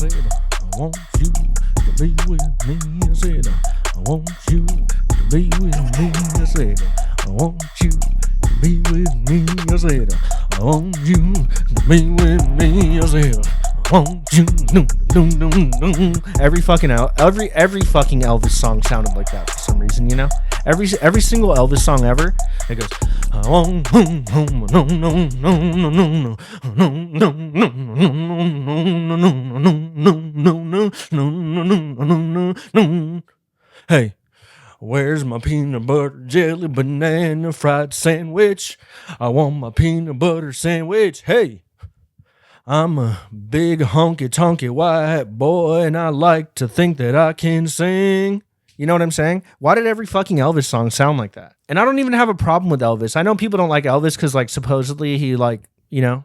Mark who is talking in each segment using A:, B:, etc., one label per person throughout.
A: said, I want you to be with me. I said, I want you to be with me. I said, I want you to be with me. I said, I want you to be with me. I said, I want you. Every fucking Elvis song sounded like that for some reason, you know? Every single Elvis song ever, it goes, I want no no. Hey, where's my peanut butter jelly banana fried sandwich? I want my peanut butter sandwich. Hey, I'm a big honky tonky white boy and I like to think that I can sing. You know what I'm saying? Why did every fucking Elvis song sound like that? And I don't even have a problem with Elvis. I know people don't like Elvis because, like, supposedly he, like, you know,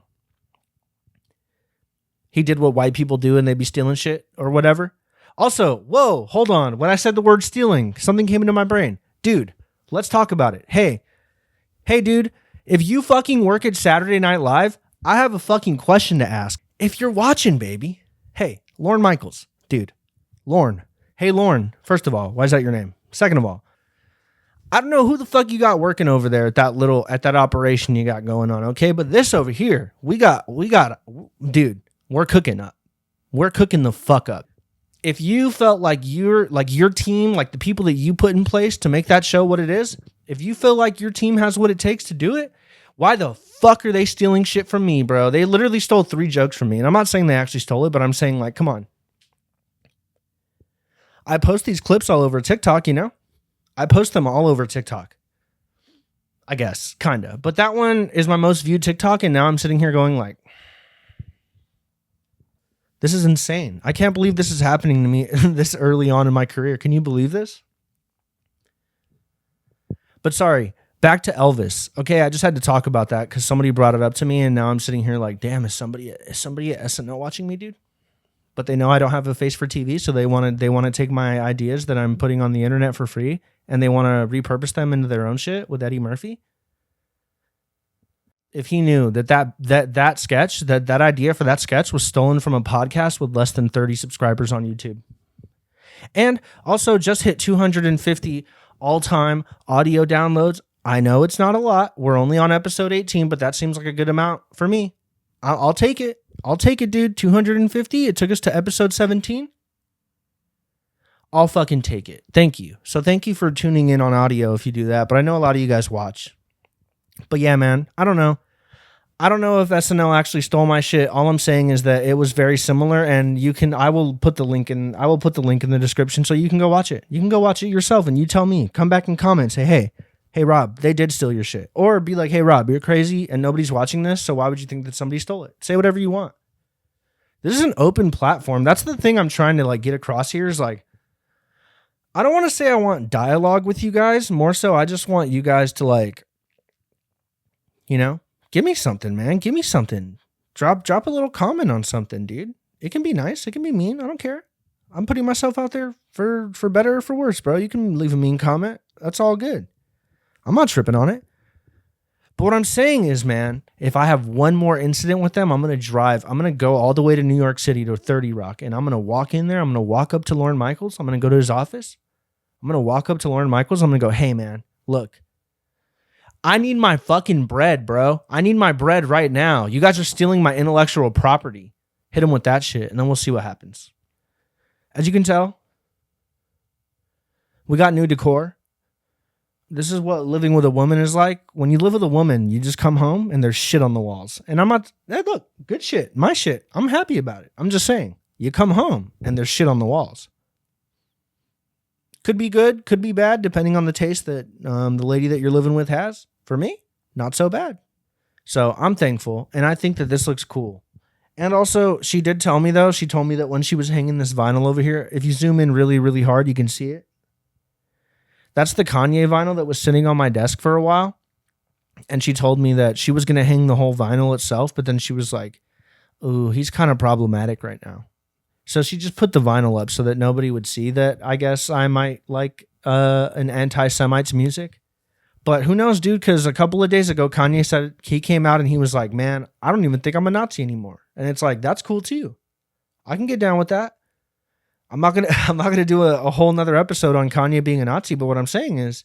A: he did what white people do and they be stealing shit or whatever. Also, whoa, hold on. When I said the word stealing, something came into my brain. Dude, let's talk about it. Hey, dude, if you fucking work at Saturday Night Live, I have a fucking question to ask. If you're watching, baby, hey, Lorne Michaels, dude, Lorne. Hey, Lorne, first of all, why is that your name? Second of all, I don't know who the fuck you got working over there at that operation you got going on, okay? But this over here, we got, dude, we're cooking up. We're cooking the fuck up. If you felt like your team, like the people that you put in place to make that show what it is, if you feel like your team has what it takes to do it, why the fuck are they stealing shit from me, bro? They literally stole 3 jokes from me. And I'm not saying they actually stole it, but I'm saying, like, come on. I post these clips all over TikTok, you know? I post them all over TikTok. I guess, kind of. But that one is my most viewed TikTok, and now I'm sitting here going like, this is insane. I can't believe this is happening to me this early on in my career. Can you believe this? But sorry, back to Elvis. Okay, I just had to talk about that because somebody brought it up to me, and now I'm sitting here like, damn, is somebody at SNL watching me, dude? But they know I don't have a face for TV, so they want to take my ideas that I'm putting on the internet for free, and they want to repurpose them into their own shit with Eddie Murphy. If he knew that sketch, that idea for that sketch was stolen from a podcast with less than 30 subscribers on YouTube, and also just hit 250 all-time audio downloads. I know it's not a lot. We're only on episode 18, but that seems like a good amount for me. I'll take it. I'll take it, dude. 250. It took us to episode 17. I'll fucking take it. Thank you. So thank you for tuning in on audio if you do that. But I know a lot of you guys watch. But yeah, man, I don't know. I don't know if SNL actually stole my shit. All I'm saying is that it was very similar, and I will put the link in the description so you can go watch it. You can go watch it yourself and you tell me. Come back and comment. Say, hey, Rob, they did steal your shit. Or be like, hey, Rob, you're crazy and nobody's watching this, so why would you think that somebody stole it? Say whatever you want. This is an open platform. That's the thing I'm trying to like get across here is like, I don't want to say I want dialogue with you guys. More so, I just want you guys to like, you know, give me something, man. Give me something. Drop a little comment on something, dude. It can be nice. It can be mean. I don't care. I'm putting myself out there for better or for worse, bro. You can leave a mean comment. That's all good. I'm not tripping on it. But what I'm saying is, man, if I have one more incident with them, I'm going to drive. I'm going to go all the way to New York City to 30 Rock, and I'm going to walk in there. I'm going to walk up to Lorne Michaels. I'm going to go to his office. I'm going to walk up to Lorne Michaels. I'm going to go, hey, man, look, I need my fucking bread, bro. I need my bread right now. You guys are stealing my intellectual property. Hit him with that shit, and then we'll see what happens. As you can tell, we got new decor. This is what living with a woman is like. When you live with a woman, you just come home and there's shit on the walls. And I'm not, hey, look, good shit. My shit. I'm happy about it. I'm just saying, you come home and there's shit on the walls. Could be good, could be bad, depending on the taste that the lady that you're living with has. For me, not so bad. So I'm thankful. And I think that this looks cool. And also, she did tell me, though, she told me that when she was hanging this vinyl over here, if you zoom in really, really hard, you can see it. That's the Kanye vinyl that was sitting on my desk for a while. And she told me that she was going to hang the whole vinyl itself, but then she was like, ooh, he's kind of problematic right now. So she just put the vinyl up so that nobody would see that I guess I might like an anti-Semite's music. But who knows, dude, because a couple of days ago, Kanye said he came out and he was like, man, I don't even think I'm a Nazi anymore. And it's like, that's cool too. I can get down with that. I'm not gonna do a whole nother episode on Kanye being a Nazi, but what I'm saying is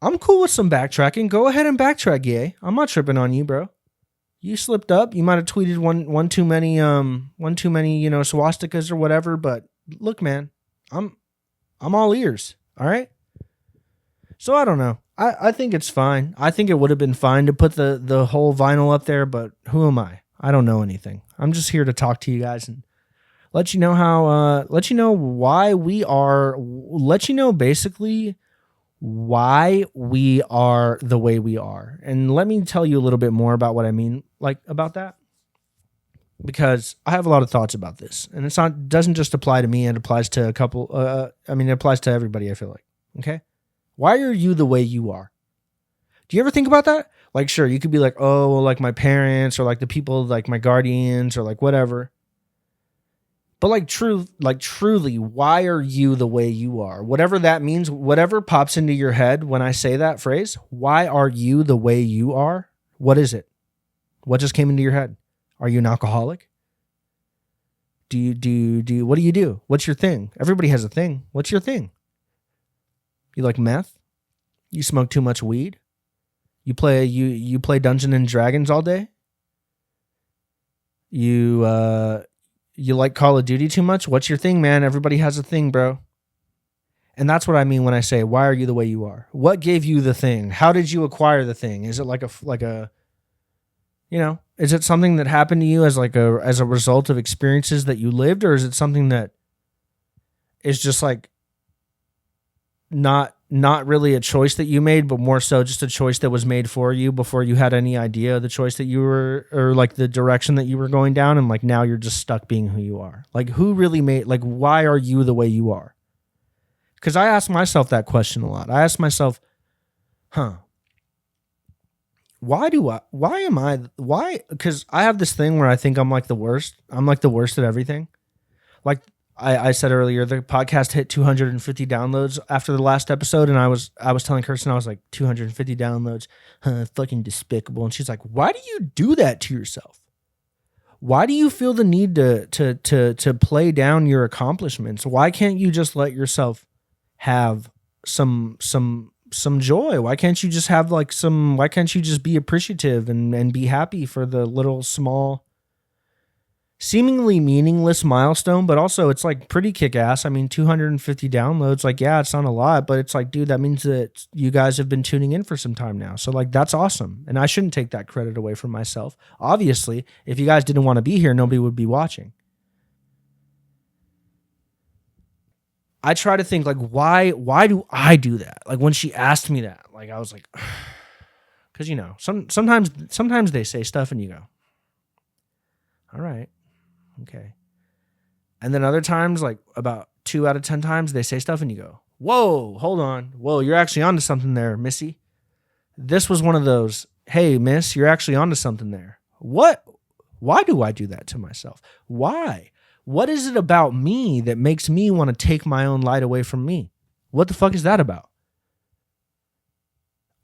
A: I'm cool with some backtracking. Go ahead and backtrack, yay. I'm not tripping on you, bro. You slipped up. You might have tweeted one too many swastikas or whatever, but look, man, I'm all ears. All right? So I don't know. I think it's fine. I think it would have been fine to put the whole vinyl up there, but who am I? I don't know anything. I'm just here to talk to you guys and let you know let you know why we are, let you know basically why we are the way we are. And let me tell you a little bit more about what I mean about that. Because I have a lot of thoughts about this. And doesn't just apply to me, it applies to a couple, it applies to everybody, I feel like. Okay? Why are you the way you are? Do you ever think about that? Like, sure, you could be like, oh, well, like my parents or like the people, like my guardians or like whatever. But truly, why are you the way you are? Whatever that means, whatever pops into your head when I say that phrase, why are you the way you are? What is it? What just came into your head? Are you an alcoholic? What do you do? What's your thing? Everybody has a thing. What's your thing? You like meth? You smoke too much weed? You play Dungeons and Dragons all day? You like Call of Duty too much? What's your thing, man? Everybody has a thing, bro. And that's what I mean when I say, why are you the way you are? What gave you the thing? How did you acquire the thing? Is it like a is it something that happened to you as a result of experiences that you lived, or is it something that is just like not really a choice that you made, but more so just a choice that was made for you before you had any idea of the choice that you were, or like the direction that you were going down, and like now you're just stuck being who you are? Like, who really made, like, why are you the way you are? Because I ask myself that question a lot. I ask myself, because I have this thing where I think I'm like the worst. I'm like the worst at everything. Like I said earlier, the podcast hit 250 downloads after the last episode, and I was telling Kirsten, I was like, 250 downloads, fucking despicable. And she's like, why do you do that to yourself? Why do you feel the need to play down your accomplishments? Why can't you just let yourself have some joy? Why can't you just have why can't you just be appreciative and be happy for the little small, seemingly meaningless milestone, but also it's like pretty kick-ass. I mean, 250 downloads, like, yeah, it's not a lot, but it's like, dude, that means that you guys have been tuning in for some time now. So like, that's awesome. And I shouldn't take that credit away from myself. Obviously, if you guys didn't want to be here, nobody would be watching. I try to think like, why do I do that? Like when she asked me that, like, I was like, because sometimes they say stuff and you go, all right, okay. And then other times, like about 2 out of 10 times, they say stuff and you go, whoa, hold on. Whoa, you're actually onto something there, Missy. This was one of those, hey, miss, you're actually onto something there. What? Why do I do that to myself? Why? What is it about me that makes me want to take my own light away from me? What the fuck is that about?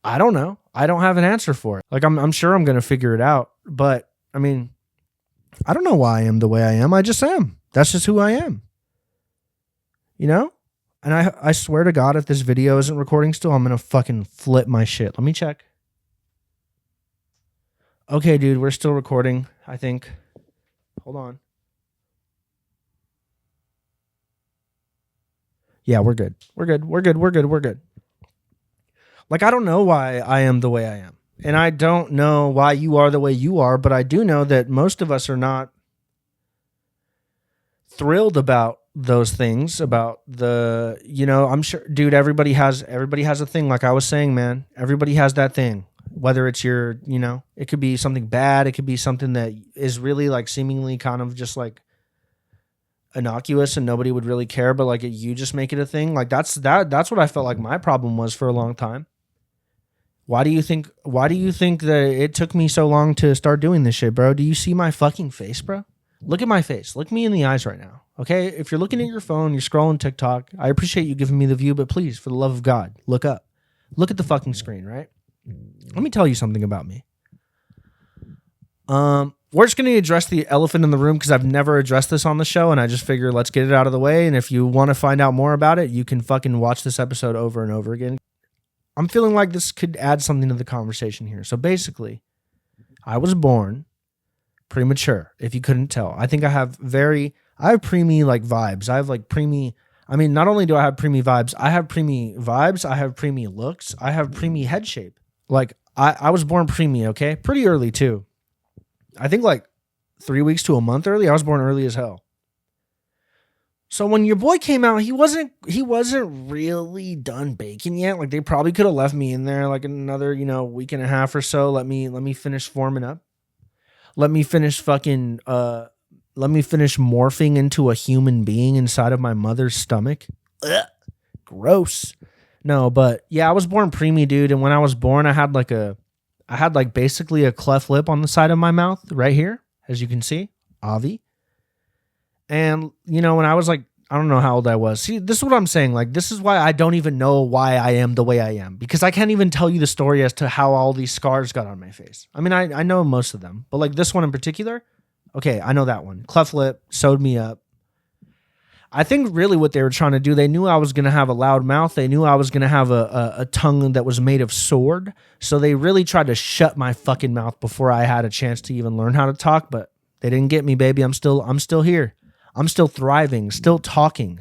A: I don't know. I don't have an answer for it. Like, I'm sure I'm going to figure it out. But, I mean, I don't know why I am the way I am. I just am. That's just who I am. You know? And I swear to God, if this video isn't recording still, I'm going to fucking flip my shit. Let me check. Okay, dude, we're still recording, I think. Hold on. Yeah, we're good. We're good. Like, I don't know why I am the way I am. And I don't know why you are the way you are, but I do know that most of us are not thrilled about those things, about I'm sure, dude, everybody has a thing. Like I was saying, man, everybody has that thing, whether it's your, it could be something bad. It could be something that is really like seemingly kind of just like innocuous and nobody would really care, but like you just make it a thing. Like that's what I felt like my problem was for a long time. Why do you think that it took me so long to start doing this shit, bro? Do you see my fucking face, bro? Look at my face. Look me in the eyes right now. Okay? If you're looking at your phone, you're scrolling TikTok, I appreciate you giving me the view, but please, for the love of God, look up. Look at the fucking screen, right? Let me tell you something about me. we're just going to address the elephant in the room because I've never addressed this on the show, and I just figure let's get it out of the way. And if you want to find out more about it, you can fucking watch this episode over and over again. I'm feeling like this could add something to the conversation here. So basically, I was born premature, if you couldn't tell. I think I have preemie like vibes. I have like preemie. I mean, not only do I have preemie vibes, I have preemie looks, I have preemie head shape. Like I was born preemie, okay? Pretty early too. I think like 3 weeks to a month early. I was born early as hell. So when your boy came out, he wasn't really done baking yet. Like they probably could have left me in there like another, week and a half or so. Let me finish forming up. Let me finish morphing into a human being inside of my mother's stomach. Ugh, gross. No, but yeah, I was born preemie, dude. And when I was born, I had basically a cleft lip on the side of my mouth right here, as you can see, Avi. And, when I was like, I don't know how old I was. See, this is what I'm saying. Like, this is why I don't even know why I am the way I am. Because I can't even tell you the story as to how all these scars got on my face. I mean, I know most of them. But like this one in particular, okay, I know that one. Cleft lip, sewed me up. I think really what they were trying to do, they knew I was going to have a loud mouth. They knew I was going to have a tongue that was made of sword. So they really tried to shut my fucking mouth before I had a chance to even learn how to talk. But they didn't get me, baby. I'm still here. I'm still thriving, still talking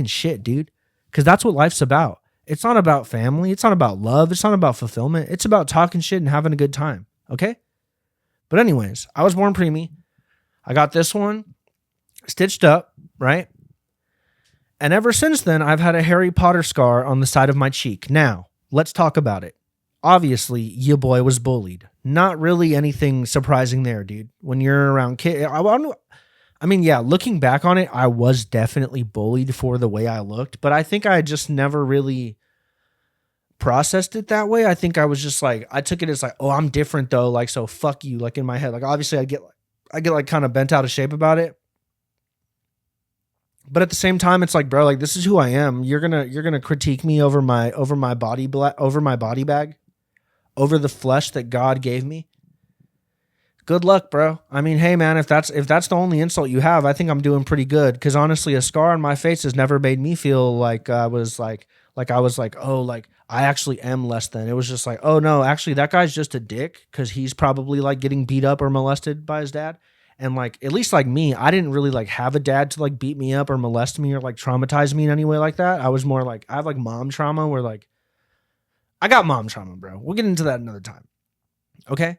A: shit, dude. Because that's what life's about. It's not about family. It's not about love. It's not about fulfillment. It's about talking shit and having a good time. Okay? But anyways, I was born preemie. I got this one stitched up, right? And ever since then, I've had a Harry Potter scar on the side of my cheek. Now, let's talk about it. Obviously, your boy was bullied. Not really anything surprising there, dude. When you're around kids, I mean, yeah, looking back on it, I was definitely bullied for the way I looked, but I think I just never really processed it that way. I think I was just like, I took it as like, oh, I'm different though. Like, so fuck you. Like in my head, like obviously I get like kind of bent out of shape about it. But at the same time, it's like, bro, like this is who I am. You're gonna critique me over my body bag, over the flesh that God gave me. Good luck, bro. I mean, hey man, if that's the only insult you have, I think I'm doing pretty good. Because honestly, a scar on my face has never made me feel like I was like, oh, like I actually am less than. It was just like, oh no, actually that guy's just a dick because he's probably like getting beat up or molested by his dad. And like, at least like me, I didn't really like have a dad to like beat me up or molest me or like traumatize me in any way like that. I was more like, I have like mom trauma where like, I got mom trauma, bro. We'll get into that another time. Okay?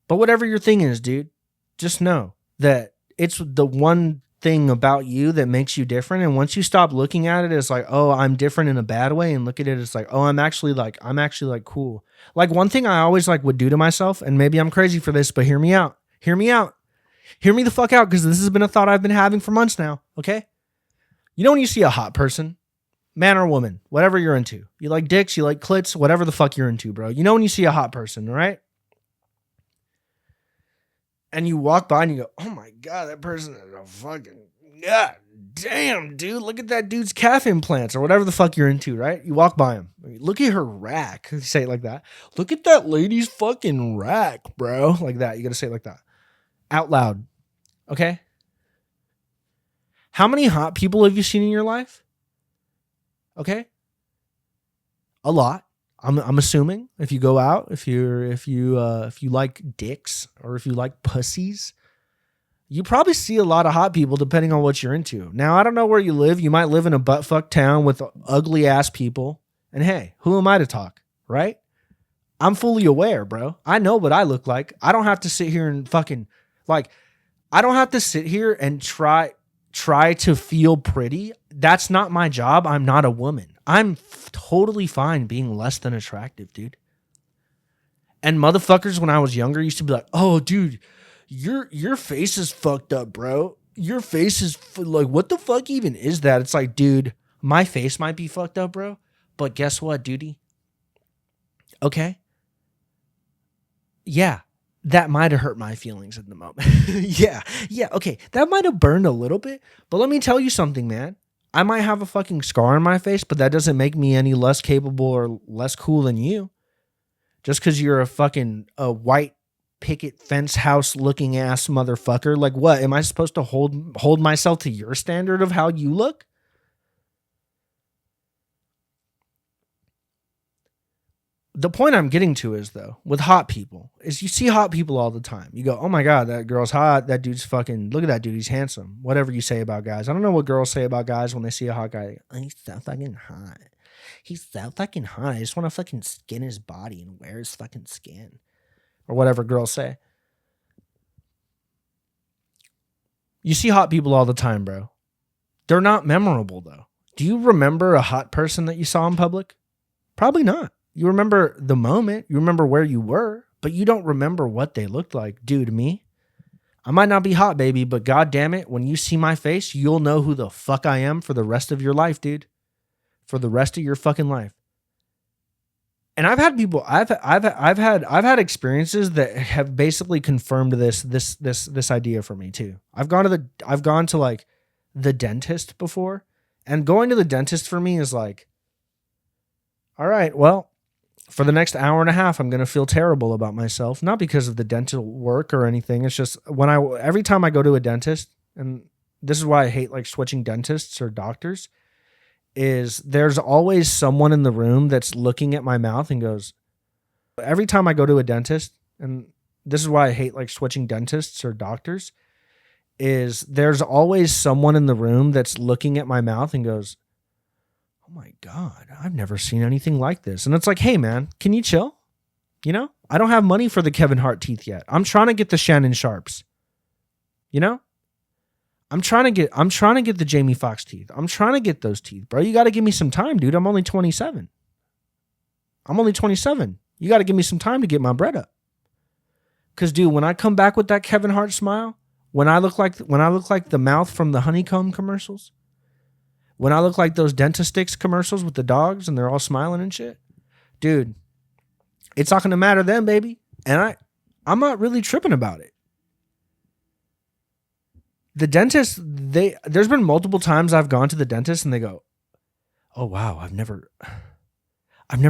A: But whatever your thing is, dude, just know that it's the one thing about you that makes you different. And once you stop looking at it as like, oh, I'm different in a bad way, and look at it as like, oh, I'm actually like cool. Like one thing I always like would do to myself, and maybe I'm crazy for this, but hear me out. Hear me out. Hear me the fuck out, because this has been a thought I've been having for months now, okay? You know when you see a hot person, man or woman, whatever you're into. You like dicks, you like clits, whatever the fuck you're into, bro. You know when you see a hot person, right? And you walk by and you go, oh my God, that person is a fucking, God damn, dude. Look at that dude's calf implants or whatever the fuck you're into, right? You walk by him. Look at her rack. Say it like that. Look at that lady's fucking rack, bro. Like that. You got to say it like that. Out loud. Okay? How many hot people have you seen in your life? Okay? A lot. I'm assuming if you go out, if you like dicks or if you like pussies, you probably see a lot of hot people depending on what you're into. Now, I don't know where you live. You might live in a buttfuck town with ugly ass people. And hey, who am I to talk, right? I'm fully aware, bro. I know what I look like. I don't have to sit here and fucking like, I don't have to sit here and try to feel pretty. That's not my job. I'm not a woman. I'm totally fine being less than attractive, dude. And motherfuckers when I was younger used to be like, oh, dude, your face is fucked up, bro. Your face is like, what the fuck even is that? It's like, dude, my face might be fucked up, bro. But guess what, dude? Okay. Yeah. That might have hurt my feelings in the moment. Yeah. Okay. That might have burned a little bit. But let me tell you something, man. I might have a fucking scar on my face, but that doesn't make me any less capable or less cool than you. Just because you're a white picket fence house looking ass motherfucker. Like, what? Am I supposed to hold myself to your standard of how you look? The point I'm getting to is, though, with hot people, is you see hot people all the time. You go, oh my God, that girl's hot. That dude's fucking, look at that dude. He's handsome. Whatever you say about guys. I don't know what girls say about guys when they see a hot guy. Oh, he's so fucking hot. He's so fucking hot. I just want to fucking skin his body and wear his fucking skin. Or whatever girls say. You see hot people all the time, bro. They're not memorable, though. Do you remember a hot person that you saw in public? Probably not. You remember the moment, you remember where you were, but you don't remember what they looked like. Dude, me, I might not be hot, baby, but God damn it, when you see my face, you'll know who the fuck I am for the rest of your life, dude. For the rest of your fucking life. And I've had people, I've had experiences that have basically confirmed this idea for me too. I've gone to like the dentist before, and going to the dentist for me is like, all right, well, for the next hour and a half, I'm going to feel terrible about myself. Not because of the dental work or anything. It's just every time I go to a dentist, and this is why I hate like switching dentists or doctors, is there's always someone in the room that's looking at my mouth and goes, every time I go to a dentist, and this is why I hate like switching dentists or doctors, is there's always someone in the room that's looking at my mouth and goes, oh my God, I've never seen anything like this. And it's like, hey man, can you chill? You know, I don't have money for the Kevin Hart teeth yet. I'm trying to get the Shannon Sharps. You know, I'm trying to get the Jamie Foxx teeth. I'm trying to get those teeth, bro. You got to give me some time, dude. I'm only 27. You got to give me some time to get my bread up. Cause dude, when I come back with that Kevin Hart smile, when I look like the mouth from the honeycomb commercials, when I look like those Dentastix commercials with the dogs and they're all smiling and shit, dude, it's not going to matter then, baby. And I'm not really tripping about it. The dentist, there's been multiple times I've gone to the dentist and they go, oh wow, I've never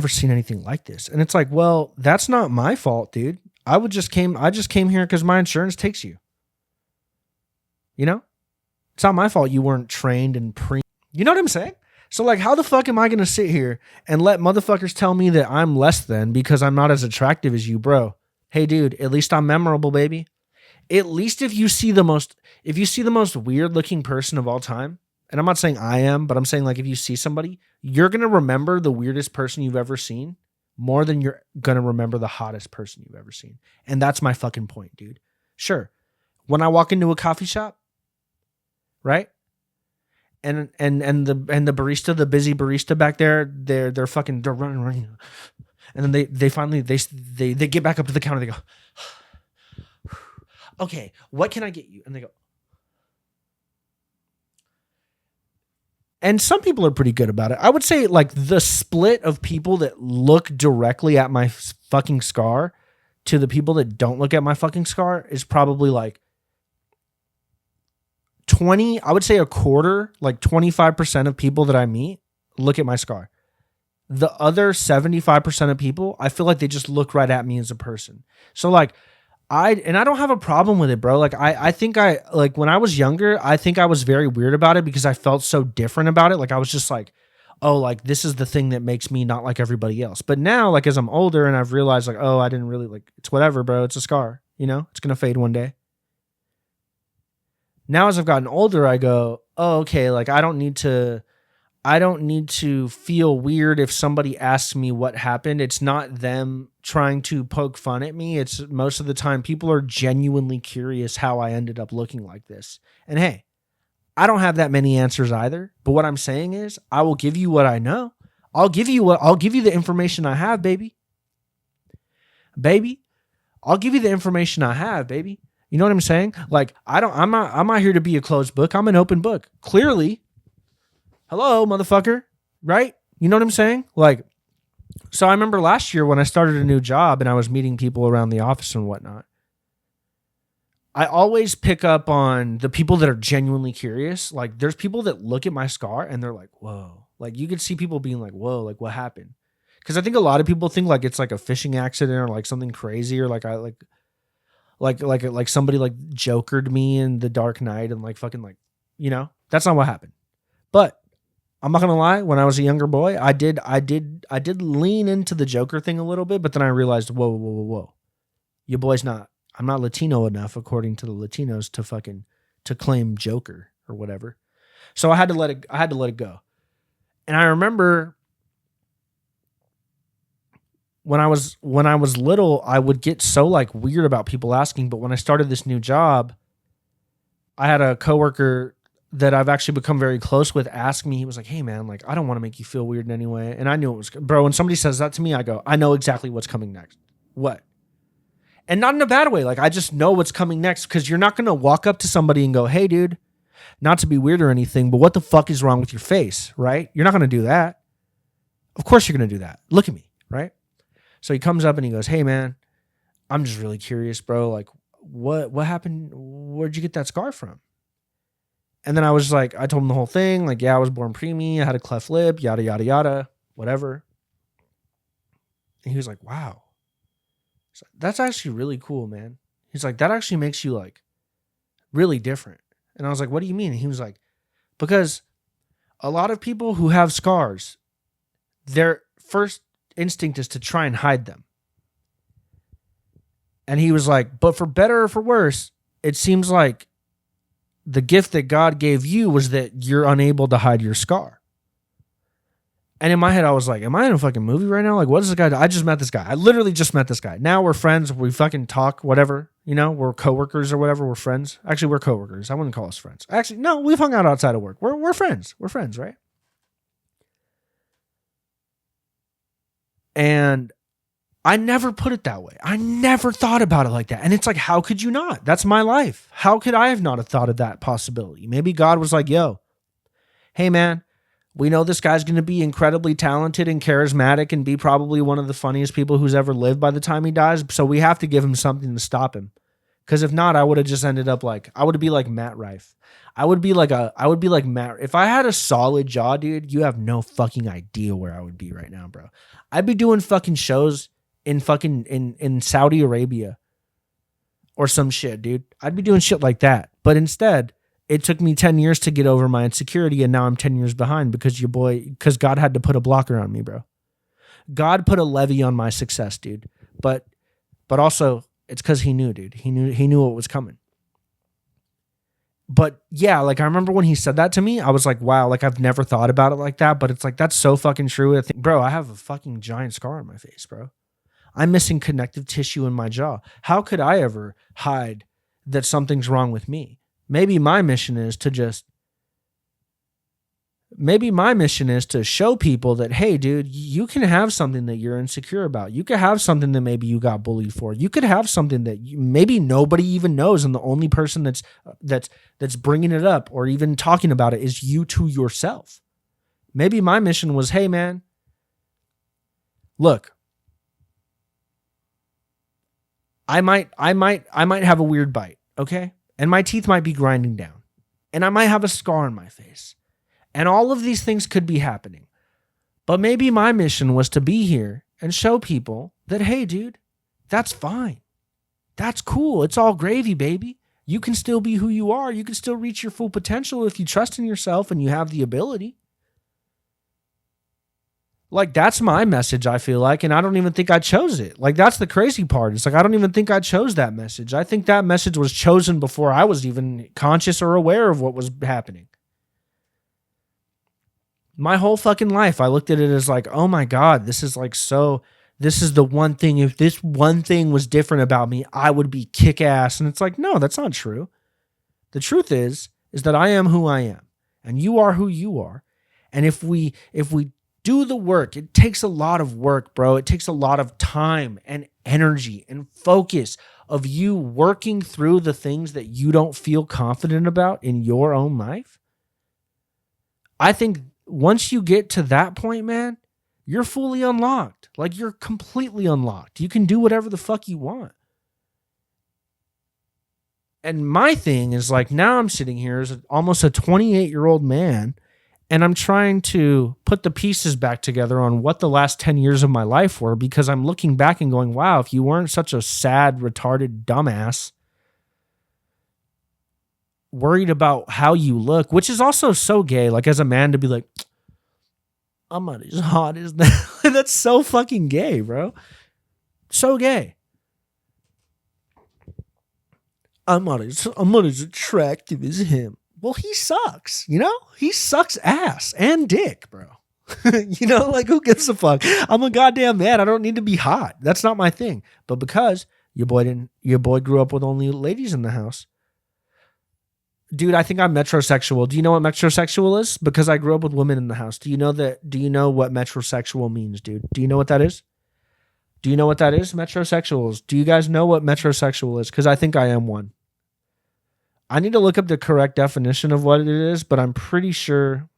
A: seen anything like this. And it's like, well, that's not my fault, dude. I just came here because my insurance takes you. You know? It's not my fault you weren't trained and you know what I'm saying? So like, how the fuck am I going to sit here and let motherfuckers tell me that I'm less than because I'm not as attractive as you, bro? Hey dude, at least I'm memorable, baby. At least if you see the most weird looking person of all time, and I'm not saying I am, but I'm saying like if you see somebody, you're going to remember the weirdest person you've ever seen more than you're going to remember the hottest person you've ever seen. And that's my fucking point, dude. Sure. When I walk into a coffee shop, right? And the barista, the busy barista back there, they're running, and then they finally get back up to the counter. They go, okay, what can I get you? And they go, and some people are pretty good about it. I would say like the split of people that look directly at my fucking scar to the people that don't look at my fucking scar is probably like 20, I would say a quarter, like 25% of people that I meet look at my scar. The other 75% of people, I feel like they just look right at me as a person. So like I don't have a problem with it, bro. Like I think like when I was younger, I think I was very weird about it because I felt so different about it. Like I was just like, oh, like this is the thing that makes me not like everybody else. But now like as I'm older and I've realized like, oh, I didn't really like, it's whatever, bro. It's a scar, you know, it's going to fade one day. Now, as I've gotten older, I go, oh, okay, like I don't need to feel weird if somebody asks me what happened. It's not them trying to poke fun at me. It's most of the time people are genuinely curious how I ended up looking like this. And hey, I don't have that many answers either. But what I'm saying is I will give you what I know. I'll give you the information I have, baby. Baby, I'll give you the information I have, baby. You know what I'm saying? Like, I'm not here to be a closed book. I'm an open book. Clearly. Hello, motherfucker. Right? You know what I'm saying? Like, so I remember last year when I started a new job and I was meeting people around the office and whatnot. I always pick up on the people that are genuinely curious. Like, there's people that look at my scar and they're like, whoa. Like, you could see people being like, whoa, like, what happened? Because I think a lot of people think like it's like a fishing accident or like something crazy or like like somebody like Jokered me in the Dark Knight and like fucking like, that's not what happened. But I'm not gonna lie, when I was a younger boy, I did lean into the Joker thing a little bit, but then I realized, whoa. Your boy's not, I'm not Latino enough, according to the Latinos, to claim Joker or whatever. So I had to let it go. And I remember when I was little, I would get so like weird about people asking, but when I started this new job, I had a coworker that I've actually become very close with ask me, he was like, hey man, like, I don't want to make you feel weird in any way. And I knew it was, bro, when somebody says that to me, I go, I know exactly what's coming next. What? And not in a bad way. Like, I just know what's coming next, because you're not going to walk up to somebody and go, hey dude, not to be weird or anything, but what the fuck is wrong with your face, right? You're not going to do that. Of course you're going to do that. Look at me, right? So he comes up and he goes, hey man, I'm just really curious, bro. Like, what happened? Where'd you get that scar from? And then I was like, I told him the whole thing. Like, yeah, I was born preemie. I had a cleft lip, yada, yada, yada, whatever. And he was like, wow. So that's actually really cool, man. He's like, that actually makes you like really different. And I was like, what do you mean? And he was like, because a lot of people who have scars, their first instinct is to try and hide them. And he was like, but for better or for worse, it seems like the gift that God gave you was that you're unable to hide your scar. And in my head, I was like, am I in a fucking movie right now? Like, what is this guy do? I just met this guy. I literally just met this guy. Now we're friends. We fucking talk, whatever. We're coworkers or whatever. We're friends. Actually, we're coworkers. I wouldn't call us friends. Actually, no, we've hung out outside of work. We're friends. We're friends, right? And I never put it that way. I never thought about it like that. And it's like, how could you not? That's my life. How could I have not have thought of that possibility? Maybe God was like, yo, hey man, we know this guy's going to be incredibly talented and charismatic and be probably one of the funniest people who's ever lived by the time he dies. So we have to give him something to stop him. Because if not, I would have just ended up like, I would be like Matt Rife. I would be like Matt. If I had a solid jaw, dude, you have no fucking idea where I would be right now, bro. I'd be doing fucking shows in Saudi Arabia or some shit, dude. I'd be doing shit like that. But instead, it took me 10 years to get over my insecurity, and now I'm 10 years behind because God had to put a blocker on me, bro. God put a levy on my success, dude. But also, it's because he knew, dude. He knew what was coming. But yeah, like I remember when he said that to me, I was like, wow, like I've never thought about it like that. But it's like, that's so fucking true. I think, bro, I have a fucking giant scar on my face, bro. I'm missing connective tissue in my jaw. How could I ever hide that something's wrong with me? Maybe my mission is to show people that, hey, dude, you can have something that you're insecure about. You could have something that maybe you got bullied for. You could have something that maybe nobody even knows, and the only person that's bringing it up or even talking about it is you to yourself. Maybe my mission was, hey, man, look, I might have a weird bite, okay? And my teeth might be grinding down. And I might have a scar on my face. And all of these things could be happening. But maybe my mission was to be here and show people that, hey, dude, that's fine. That's cool. It's all gravy, baby. You can still be who you are. You can still reach your full potential if you trust in yourself and you have the ability. Like, that's my message, I feel like, and I don't even think I chose it. Like, that's the crazy part. It's like, I don't even think I chose that message. I think that message was chosen before I was even conscious or aware of what was happening. My whole fucking life, I looked at it as like, oh my God, this is the one thing. If this one thing was different about me, I would be kick-ass. And it's like, no, that's not true. The truth is that I am who I am, and you are who you are. And if we do the work, it takes a lot of work, bro. It takes a lot of time and energy and focus of you working through the things that you don't feel confident about in your own life. I think once you get to that point, man, you're fully unlocked. Like, you're completely unlocked. You can do whatever the fuck you want. And my thing is like, now I'm sitting here as almost a 28-year-old man, And I'm trying to put the pieces back together on what the last 10 years of my life were, because I'm looking back and going, wow, if you weren't such a sad, retarded dumbass, worried about how you look, which is also so gay, like as a man to be like, I'm not as hot as that. That's so fucking gay, bro. So gay. I'm not as attractive as him. Well, he sucks, you know? He sucks ass and dick, bro. You know, like who gives a fuck? I'm a goddamn man. I don't need to be hot. That's not my thing. But because your boy grew up with only ladies in the house. Dude, I think I'm metrosexual. Do you know what metrosexual is? Because I grew up with women in the house. Do you know what metrosexual means, dude? Do you know what that is? Do you know what that is? Metrosexuals. Do you guys know what metrosexual is? Because I think I am one. I need to look up the correct definition of what it is, but I'm pretty sure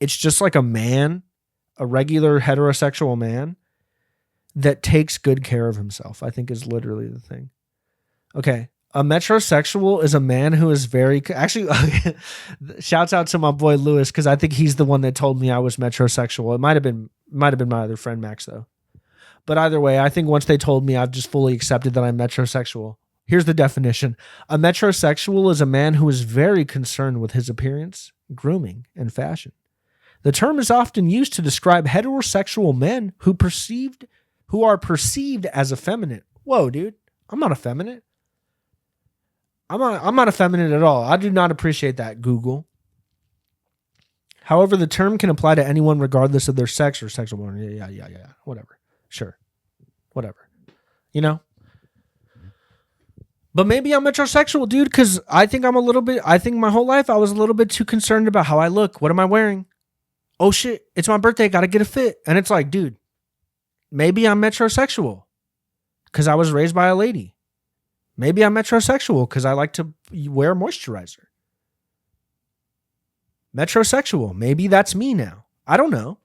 A: it's just like a man, a regular heterosexual man that takes good care of himself, I think is literally the thing. Okay. A metrosexual is a man who is very... Actually, shouts out to my boy Lewis, because I think he's the one that told me I was metrosexual. It might have been my other friend Max, though. But either way, I think once they told me, I've just fully accepted that I'm metrosexual. Here's the definition. A metrosexual is a man who is very concerned with his appearance, grooming, and fashion. The term is often used to describe heterosexual men who are perceived as effeminate. Whoa, dude. I'm not effeminate. I'm not effeminate at all. I do not appreciate that, Google. However, the term can apply to anyone regardless of their sex or sexual orientation. Yeah. Whatever. Sure. Whatever. You know? But maybe I'm metrosexual, dude, because I think my whole life I was a little bit too concerned about how I look. What am I wearing? Oh shit, it's my birthday, gotta get a fit. And it's like, dude, maybe I'm metrosexual because I was raised by a lady. Maybe I'm metrosexual because I like to wear moisturizer. Metrosexual, maybe that's me now. I don't know.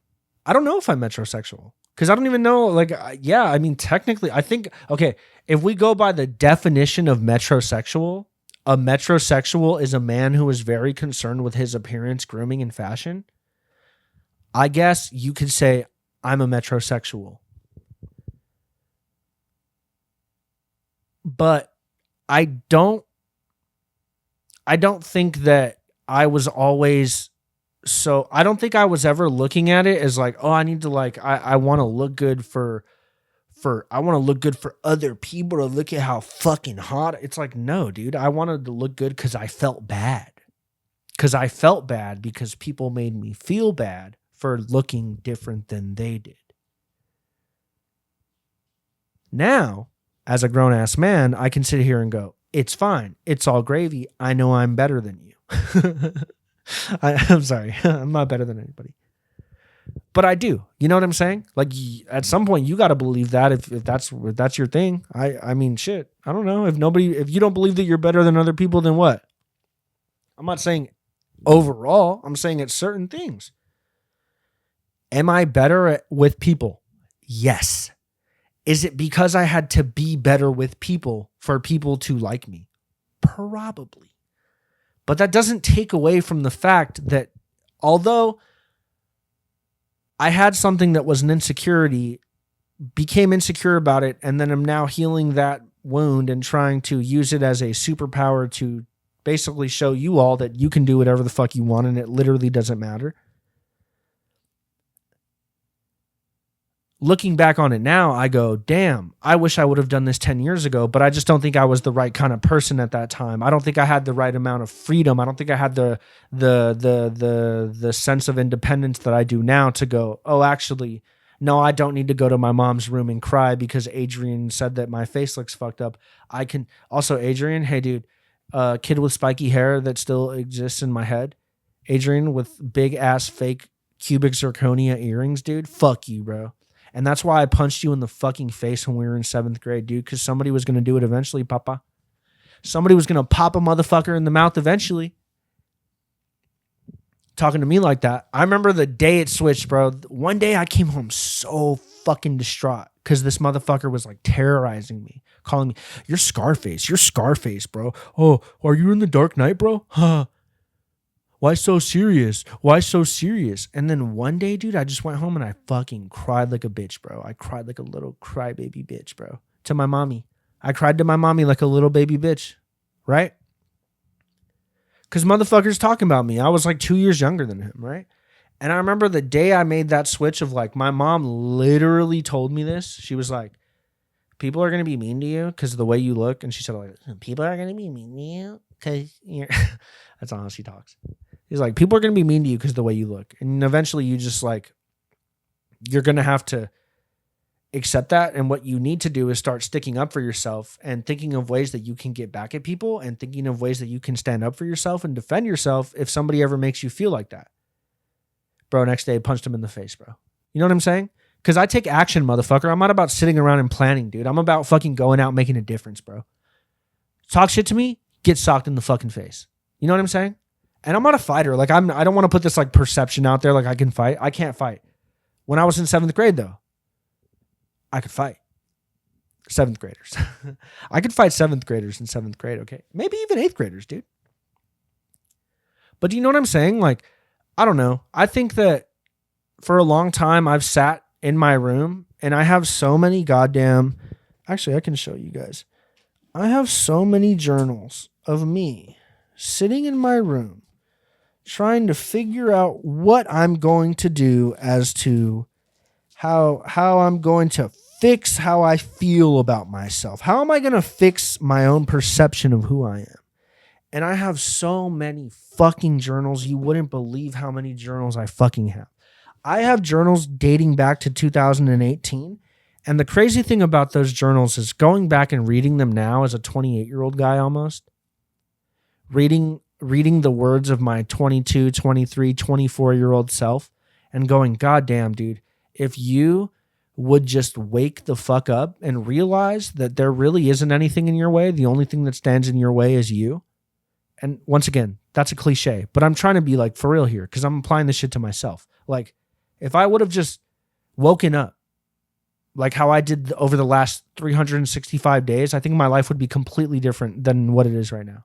A: I don't know if I'm metrosexual. Because I don't even know, like, yeah, I mean, technically, I think, okay, if we go by the definition of metrosexual, a metrosexual is a man who is very concerned with his appearance, grooming, and fashion. I guess you could say I'm a metrosexual. But I don't think that I was always... So I don't think I was ever looking at it as like, oh, I need to like, I want to look good I want to look good for other people to look at how fucking hot. It's like, no, dude, I wanted to look good because I felt bad. Because people made me feel bad for looking different than they did. Now, as a grown ass man, I can sit here and go, it's fine. It's all gravy. I know I'm better than you. I'm sorry. I'm not better than anybody. But I do. You know what I'm saying? Like at some point you got to believe that if that's your thing. I mean, shit. I don't know. If you don't believe that you're better than other people, then what? I'm not saying overall. I'm saying at certain things. Am I better with people? Yes. Is it because I had to be better with people for people to like me? Probably. But that doesn't take away from the fact that although I had something that was an insecurity, became insecure about it, and then I'm now healing that wound and trying to use it as a superpower to basically show you all that you can do whatever the fuck you want and it literally doesn't matter. Looking back on it now, I go, damn, I wish I would have done this 10 years ago, but I just don't think I was the right kind of person at that time. I don't think I had the right amount of freedom. I don't think I had the sense of independence that I do now to go, oh, actually, no, I don't need to go to my mom's room and cry because Adrian said that my face looks fucked up. I can also, Adrian, hey dude, kid with spiky hair that still exists in my head. Adrian with big ass fake cubic zirconia earrings, dude. Fuck you, bro. And that's why I punched you in the fucking face when we were in 7th grade, dude, because somebody was going to do it eventually, papa. Somebody was going to pop a motherfucker in the mouth eventually. Talking to me like that. I remember the day it switched, bro. One day I came home so fucking distraught because this motherfucker was like terrorizing me, calling me, you're Scarface, bro. Oh, are you in the Dark Knight, bro? Huh. Why so serious? Why so serious? And then one day, dude, I just went home and I fucking cried like a bitch, bro. I cried like a little crybaby bitch, bro. To my mommy. I cried to my mommy like a little baby bitch, right? Because motherfucker's talking about me. I was like 2 years younger than him, right? And I remember the day I made that switch of like, my mom literally told me this. She was like, people are going to be mean to you because of the way you look. And she said, like, people are going to be mean to you because you're... That's not how she talks. He's like, people are going to be mean to you because of the way you look. And eventually you just like, you're going to have to accept that. And what you need to do is start sticking up for yourself and thinking of ways that you can get back at people and thinking of ways that you can stand up for yourself and defend yourself if somebody ever makes you feel like that. Bro, next day, punched him in the face, bro. You know what I'm saying? Because I take action, motherfucker. I'm not about sitting around and planning, dude. I'm about fucking going out making a difference, bro. Talk shit to me, get socked in the fucking face. You know what I'm saying? And I'm not a fighter. Like I don't want to put this like perception out there like I can fight. I can't fight. When I was in 7th grade, though, I could fight. 7th graders. I could fight 7th graders in 7th grade, okay? Maybe even 8th graders, dude. But do you know what I'm saying? Like, I don't know. I think that for a long time I've sat in my room and I have so many goddamn... Actually, I can show you guys. I have so many journals of me sitting in my room trying to figure out what I'm going to do as to how I'm going to fix how I feel about myself. How am I going to fix my own perception of who I am? And I have so many fucking journals. You wouldn't believe how many journals I fucking have. I have journals dating back to 2018. And the crazy thing about those journals is going back and reading them now as a 28-year-old guy almost, reading the words of my 22, 23, 24-year-old self and going, God damn, dude, if you would just wake the fuck up and realize that there really isn't anything in your way, the only thing that stands in your way is you. And once again, that's a cliche, but I'm trying to be like for real here because I'm applying this shit to myself. Like, if I would have just woken up like how I did over the last 365 days, I think my life would be completely different than what it is right now.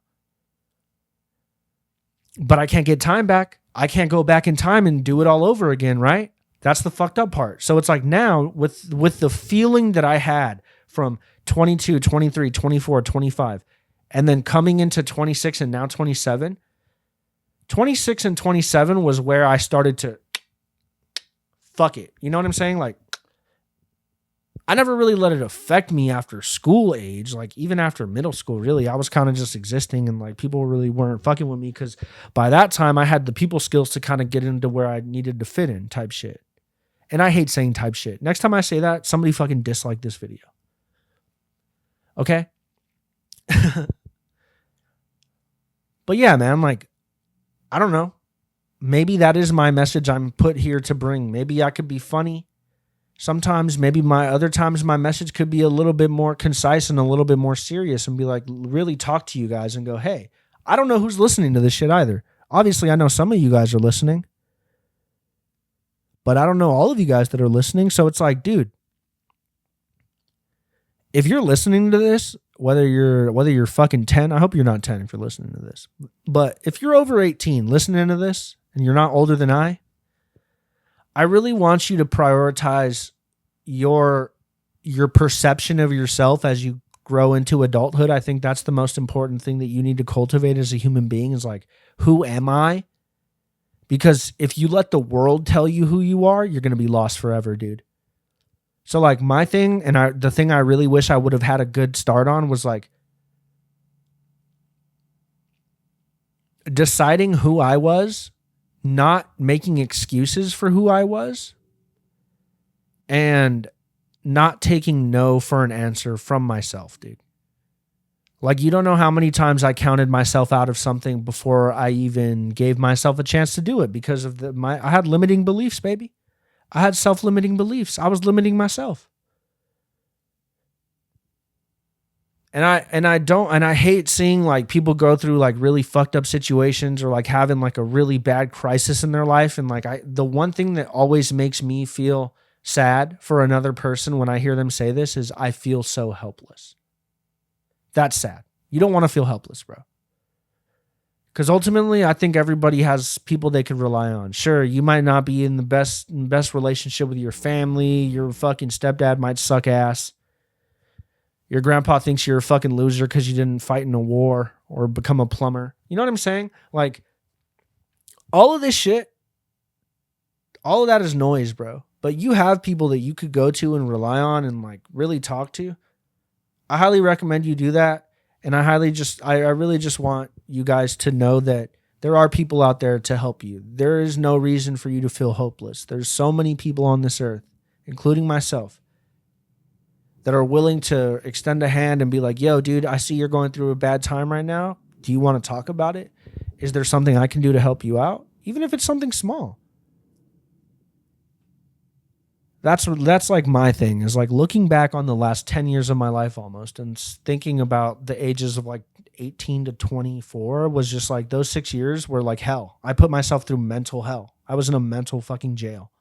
A: But I can't get time back. I can't go back in time and do it all over again, right? That's the fucked up part. So it's like now with the feeling that I had from 22, 23, 24, 25, and then coming into 26 and now 27, 26 and 27 was where I started to fuck it. You know what I'm saying? Like, I never really let it affect me after school age. Like, even after middle school, really, I was kind of just existing and like people really weren't fucking with me because by that time I had the people skills to kind of get into where I needed to fit in type shit. And I hate saying type shit. Next time I say that, somebody fucking dislike this video. Okay? But yeah, man, like, I don't know. Maybe that is my message I'm put here to bring. Maybe I could be funny. Sometimes, maybe other times my message could be a little bit more concise and a little bit more serious and be like, really talk to you guys and go, hey, I don't know who's listening to this shit either. Obviously, I know some of you guys are listening, but I don't know all of you guys that are listening. So it's like, dude, if you're listening to this, whether you're fucking 10, I hope you're not 10 if you're listening to this, but if you're over 18 listening to this and you're not older than I really want you to prioritize your perception of yourself as you grow into adulthood. I think that's the most important thing that you need to cultivate as a human being is like, who am I? Because if you let the world tell you who you are, you're going to be lost forever, dude. So like my thing, and the thing I really wish I would have had a good start on was like deciding who I was, not making excuses for who I was, and not taking no for an answer from myself, dude. Like, you don't know how many times I counted myself out of something before I even gave myself a chance to do it because of I had limiting beliefs, baby. I had self-limiting beliefs. I was limiting myself. And I hate seeing like people go through like really fucked up situations or like having like a really bad crisis in their life. And like the one thing that always makes me feel sad for another person when I hear them say this is I feel so helpless. That's sad. You don't want to feel helpless, bro. Because ultimately, I think everybody has people they can rely on. Sure, you might not be in the best relationship with your family. Your fucking stepdad might suck ass. Your grandpa thinks you're a fucking loser because you didn't fight in a war or become a plumber. You know what I'm saying? Like, all of this shit, all of that is noise, bro. But you have people that you could go to and rely on and like really talk to. I highly recommend you do that. And I really just want you guys to know that there are people out there to help you. There is no reason for you to feel hopeless. There's so many people on this earth, including myself, that are willing to extend a hand and be like, yo, dude, I see you're going through a bad time right now. Do you want to talk about it? Is there something I can do to help you out? Even if it's something small. That's like my thing, is like looking back on the last 10 years of my life almost and thinking about the ages of like 18 to 24 was just like those 6 years were like hell. I put myself through mental hell. I was in a mental fucking jail,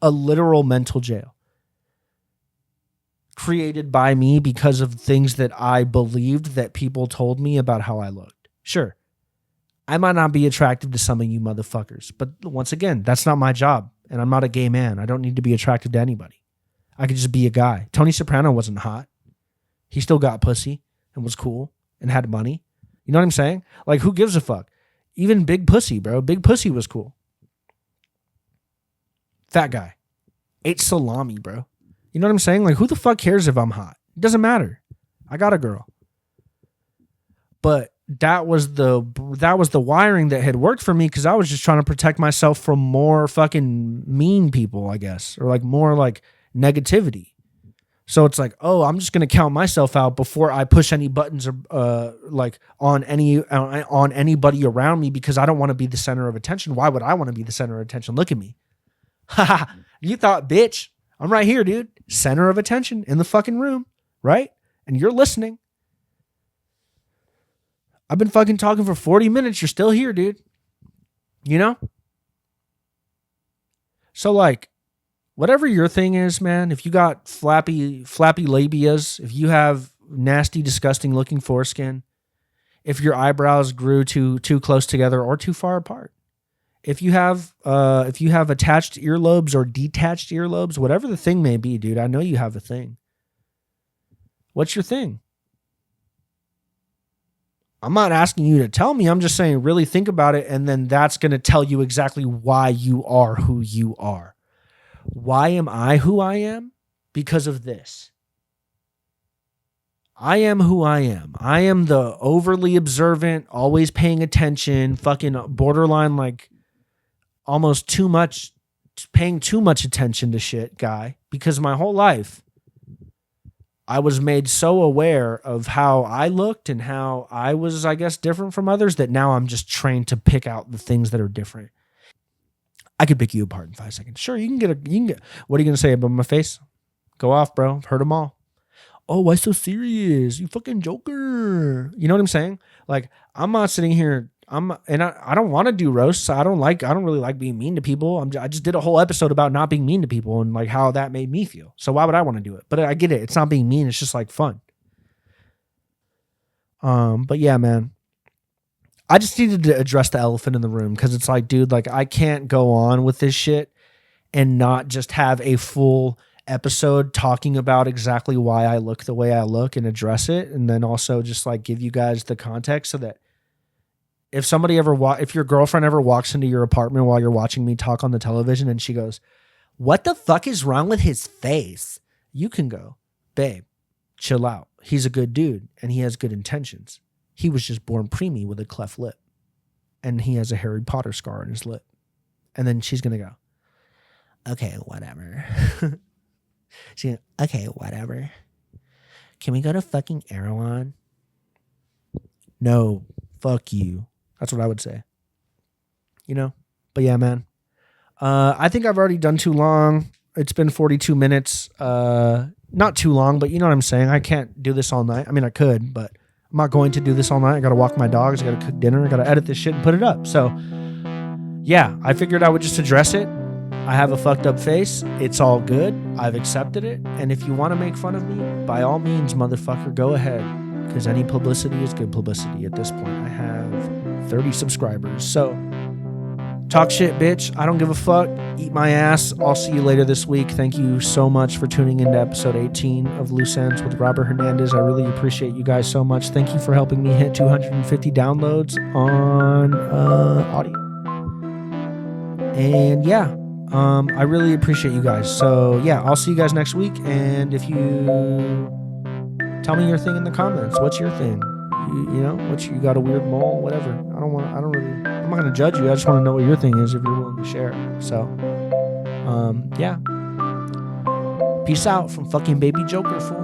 A: a literal mental jail created by me because of things that I believed that people told me about how I looked. Sure, I might not be attractive to some of you motherfuckers, but once again, that's not my job. And I'm not a gay man. I don't need to be attractive to anybody. I could just be a guy. Tony Soprano wasn't hot. He still got pussy and was cool and had money. You know what I'm saying? Like, who gives a fuck? Even Big Pussy, bro. Big Pussy was cool. Fat guy. Ate salami, bro. You know what I'm saying? Like, who the fuck cares if I'm hot? It doesn't matter. I got a girl. But that was the wiring that had worked for me, because I was just trying to protect myself from more fucking mean people, I guess, or like more like negativity. So it's like, oh, I'm just gonna count myself out before I push any buttons like on anybody around me, because I don't want to be the center of attention. Why would I want to be the center of attention? Look at me. Haha. You thought, bitch, I'm right here, dude. Center of attention in the fucking room, right? And you're listening. I've been fucking talking for 40 minutes. You're still here, dude. You know? So like, whatever your thing is, man, if you got flappy labias, if you have nasty, disgusting looking foreskin, if your eyebrows grew too close together or too far apart, if you have attached earlobes or detached earlobes, whatever the thing may be, dude, I know you have a thing. What's your thing? I'm not asking you to tell me. I'm just saying, really think about it. And then that's going to tell you exactly why you are who you are. Why am I who I am? Because of this. I am who I am. I am the overly observant, always paying attention, fucking borderline, like almost paying too much attention to shit guy. Because my whole life, I was made so aware of how I looked and how I was, I guess, different from others, that now I'm just trained to pick out the things that are different. I could pick you apart in 5 seconds. Sure, you can get. What are you going to say about my face? Go off, bro. I've heard them all. Oh, why so serious? You fucking joker. You know what I'm saying? Like, I'm not sitting here. I don't want to do roasts. I don't really like being mean to people. I just did a whole episode about not being mean to people and like how that made me feel. So why would I want to do it? But I get it. It's not being mean. It's just like fun. But yeah, man, I just needed to address the elephant in the room, because it's like, dude, like I can't go on with this shit and not just have a full episode talking about exactly why I look the way I look and address it. And then also just like give you guys the context, so that if somebody if your girlfriend ever walks into your apartment while you're watching me talk on the television and she goes, what the fuck is wrong with his face? You can go, babe, chill out. He's a good dude and he has good intentions. He was just born preemie with a cleft lip and he has a Harry Potter scar on his lip. And then she's going to go, okay, whatever. She's going, okay, whatever. Can we go to fucking Erewhon? No, fuck you. That's what I would say. You know? But yeah, man. I think I've already done too long. It's been 42 minutes. Not too long, but you know what I'm saying? I can't do this all night. I mean, I could, but I'm not going to do this all night. I got to walk my dogs. I got to cook dinner. I got to edit this shit and put it up. So, yeah, I figured I would just address it. I have a fucked up face. It's all good. I've accepted it. And if you want to make fun of me, by all means, motherfucker, go ahead. Because any publicity is good publicity at this point. I have 30 subscribers. So talk shit, bitch. I don't give a fuck. Eat my ass. I'll see you later this week. Thank you so much for tuning into episode 18 of Loose Ends with Robert Hernandez. I really appreciate you guys so much. Thank you for helping me hit 250 downloads on audio. And yeah, I really appreciate you guys. So yeah, I'll see you guys next week. And if you tell me your thing in the comments, what's your thing? You know, you got a weird mole, whatever. I'm not gonna judge you. I just want to know what your thing is if you're willing to share. So, yeah. Peace out from fucking Baby Joker, fool.